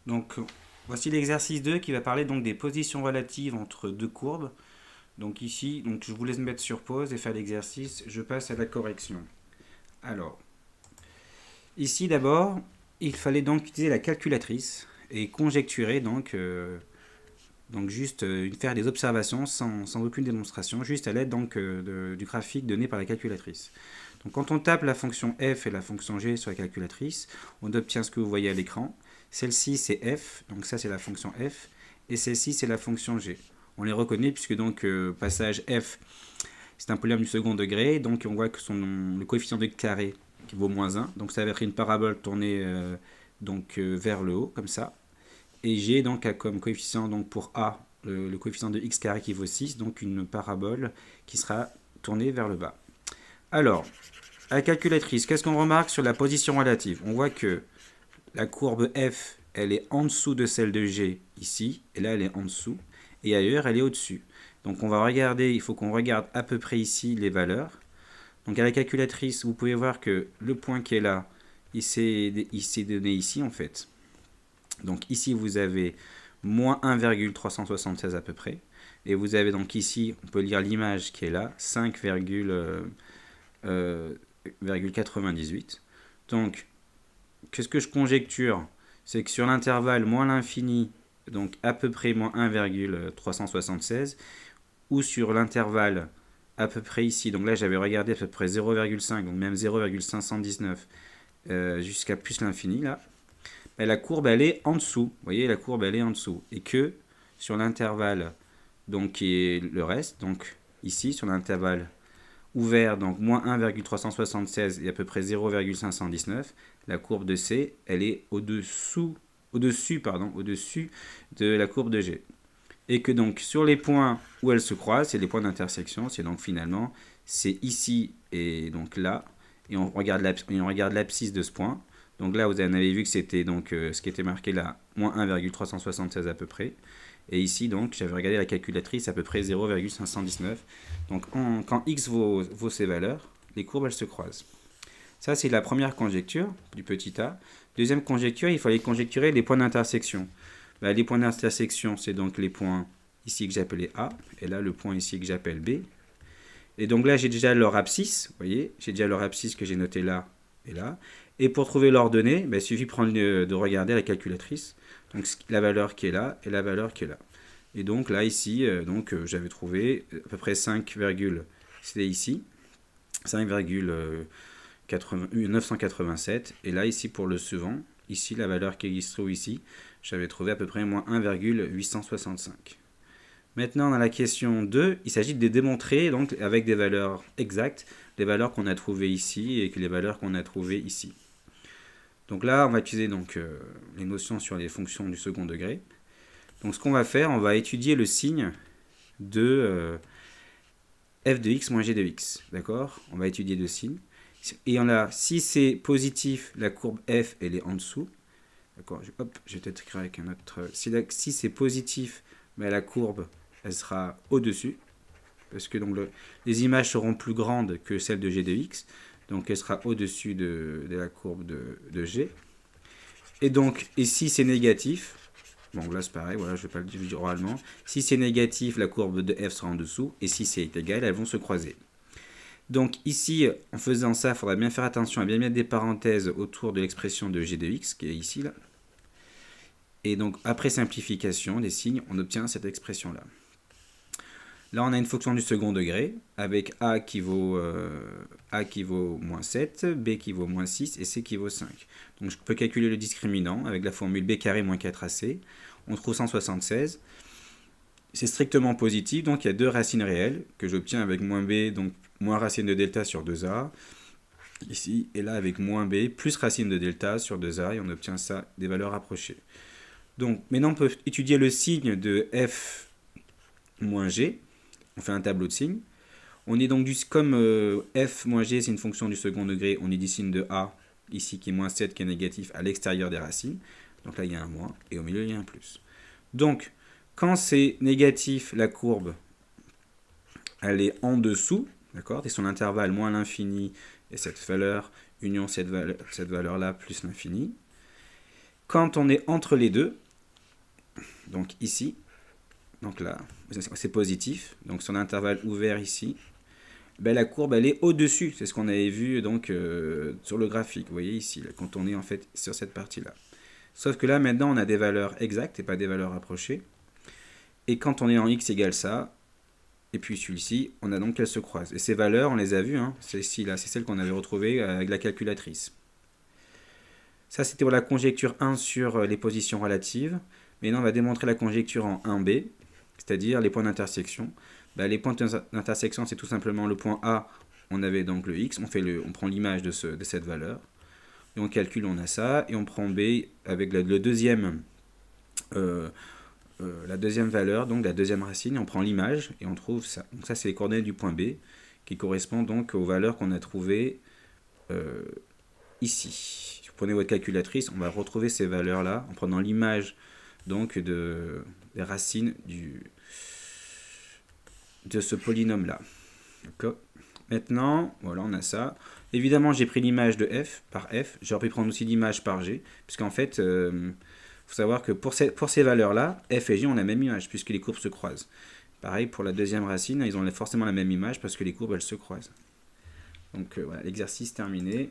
Donc, voici l'exercice 2 qui va parler donc des positions relatives entre deux courbes. Donc ici, donc je vous laisse mettre sur pause et faire l'exercice. Je passe à la correction. Alors, ici d'abord, il fallait donc utiliser la calculatrice et conjecturer donc juste faire des observations sans aucune démonstration, juste à l'aide du graphique donné par la calculatrice. Donc quand on tape la fonction f et la fonction g sur la calculatrice, on obtient ce que vous voyez à l'écran. Celle-ci c'est f, donc ça c'est la fonction f, et celle-ci c'est la fonction g. On les reconnaît puisque donc passage f c'est un polynôme du second degré, donc on voit que le coefficient de carré qui vaut moins 1, donc ça va être une parabole tournée vers le haut comme ça. Et g donc a comme coefficient donc pour a le coefficient de x carré qui vaut 6, donc une parabole qui sera tournée vers le bas. Alors, à la calculatrice, qu'est-ce qu'on remarque sur la position relative? On voit que la courbe f, elle est en dessous de celle de g ici, et là elle est en dessous, et ailleurs elle est au-dessus. Donc on va regarder, il faut qu'on regarde à peu près ici les valeurs. Donc à la calculatrice, vous pouvez voir que le point qui est là, il s'est donné ici en fait. Donc ici vous avez moins 1,376 à peu près. Et vous avez donc ici, on peut lire l'image qui est là, 5,98. Donc, qu'est-ce que je conjecture? C'est que sur l'intervalle moins l'infini, donc à peu près moins 1,376, ou sur l'intervalle à peu près ici, donc là j'avais regardé à peu près 0,5, donc même 0,519 jusqu'à plus l'infini là, ben, la courbe elle est en dessous, vous voyez la courbe elle est en dessous, et que sur l'intervalle donc qui est le reste, donc ici sur l'intervalle ouvert, donc moins 1,376 et à peu près 0,519, la courbe de C, elle est au-dessus de la courbe de G. Et que donc sur les points où elles se croisent, c'est les points d'intersection, c'est donc finalement, c'est ici et donc là, et on regarde l'abscisse de ce point. Donc là, vous en avez vu que c'était donc ce qui était marqué là, moins 1,376 à peu près. Et ici, donc, j'avais regardé la calculatrice à peu près 0,519. Donc, quand x vaut ces valeurs, les courbes, elles se croisent. Ça, c'est la première conjecture du petit a. Deuxième conjecture, il fallait conjecturer les points d'intersection. Ben, les points d'intersection, c'est donc les points ici que j'appelais A, et là, le point ici que j'appelle B. Et donc là, j'ai déjà leur abscisse, vous voyez, j'ai déjà leur abscisse que j'ai noté là et là. Et pour trouver l'ordonnée, ben, il suffit de regarder la calculatrice. Donc la valeur qui est là et la valeur qui est là. Et donc là, ici, j'avais trouvé à peu près 5, c'était ici, 5,987. Et là, ici, pour le suivant, ici, la valeur qui se trouve ici, j'avais trouvé à peu près moins 1,865. Maintenant, dans la question 2, il s'agit de démontrer, donc, avec des valeurs exactes, les valeurs qu'on a trouvées ici et les valeurs qu'on a trouvées ici. Donc là, on va utiliser les notions sur les fonctions du second degré. Donc ce qu'on va faire, on va étudier le signe de f de x moins g de x. D'accord? On va étudier le signe. Et on a, si c'est positif, la courbe f, elle est en dessous. D'accord? Je vais peut-être écrire avec un autre. Si c'est positif, ben, la courbe, elle sera au-dessus. Parce que donc, les images seront plus grandes que celles de g de x. Donc elle sera au-dessus de la courbe de g. Et donc, et si c'est négatif, bon là c'est pareil, voilà, je ne vais pas le dire oralement. Si c'est négatif, la courbe de f sera en dessous. Et si c'est égal, elles vont se croiser. Donc ici, en faisant ça, il faudra bien faire attention à bien mettre des parenthèses autour de l'expression de g de x, qui est ici, là. Et donc, après simplification des signes, on obtient cette expression-là. Là, on a une fonction du second degré, avec a qui vaut moins 7, b qui vaut moins 6 et c qui vaut 5. Donc, je peux calculer le discriminant avec la formule b carré moins 4ac. On trouve 176. C'est strictement positif, donc il y a deux racines réelles que j'obtiens avec moins b, donc moins racine de delta sur 2a, ici, et là avec moins b, plus racine de delta sur 2a, et on obtient ça, des valeurs rapprochées. Donc, maintenant, on peut étudier le signe de f moins g. On fait un tableau de signes. On est donc comme f moins g, c'est une fonction du second degré, on est du signe de a, ici qui est moins 7, qui est négatif, à l'extérieur des racines. Donc là, il y a un moins, et au milieu, il y a un plus. Donc, quand c'est négatif, la courbe, elle est en dessous, d'accord? Et son intervalle moins l'infini et cette valeur, union cette valeur-là plus l'infini. Quand on est entre les deux, donc ici, donc là, c'est positif, donc sur l'intervalle ouvert ici, ben la courbe elle est au-dessus, c'est ce qu'on avait vu donc sur le graphique, vous voyez ici, là, quand on est en fait sur cette partie-là. Sauf que là maintenant on a des valeurs exactes et pas des valeurs rapprochées, et quand on est en x égale ça, et puis celui-ci, on a donc qu'elles se croisent. Et ces valeurs, on les a vues, hein, c'est celles qu'on avait retrouvées avec la calculatrice. Ça c'était pour la conjecture 1 sur les positions relatives. Maintenant on va démontrer la conjecture en 1b, c'est-à-dire les points d'intersection. Ben, les points d'intersection c'est tout simplement le point A, on avait donc le x, on prend l'image de cette valeur, et on calcule, on a ça, et on prend b avec la deuxième valeur, donc la deuxième racine, et on prend l'image, et on trouve ça. Donc ça c'est les coordonnées du point B, qui correspondent donc aux valeurs qu'on a trouvées ici. Si vous prenez votre calculatrice, on va retrouver ces valeurs-là, en prenant l'image donc des racines de ce polynôme-là. Maintenant, voilà, on a ça. Évidemment, j'ai pris l'image de f par f. J'aurais pu prendre aussi l'image par g, puisqu'en fait, faut savoir que pour ces valeurs-là, f et g ont la même image, puisque les courbes se croisent. Pareil, pour la deuxième racine, ils ont forcément la même image, parce que les courbes, elles se croisent. Donc voilà, l'exercice terminé.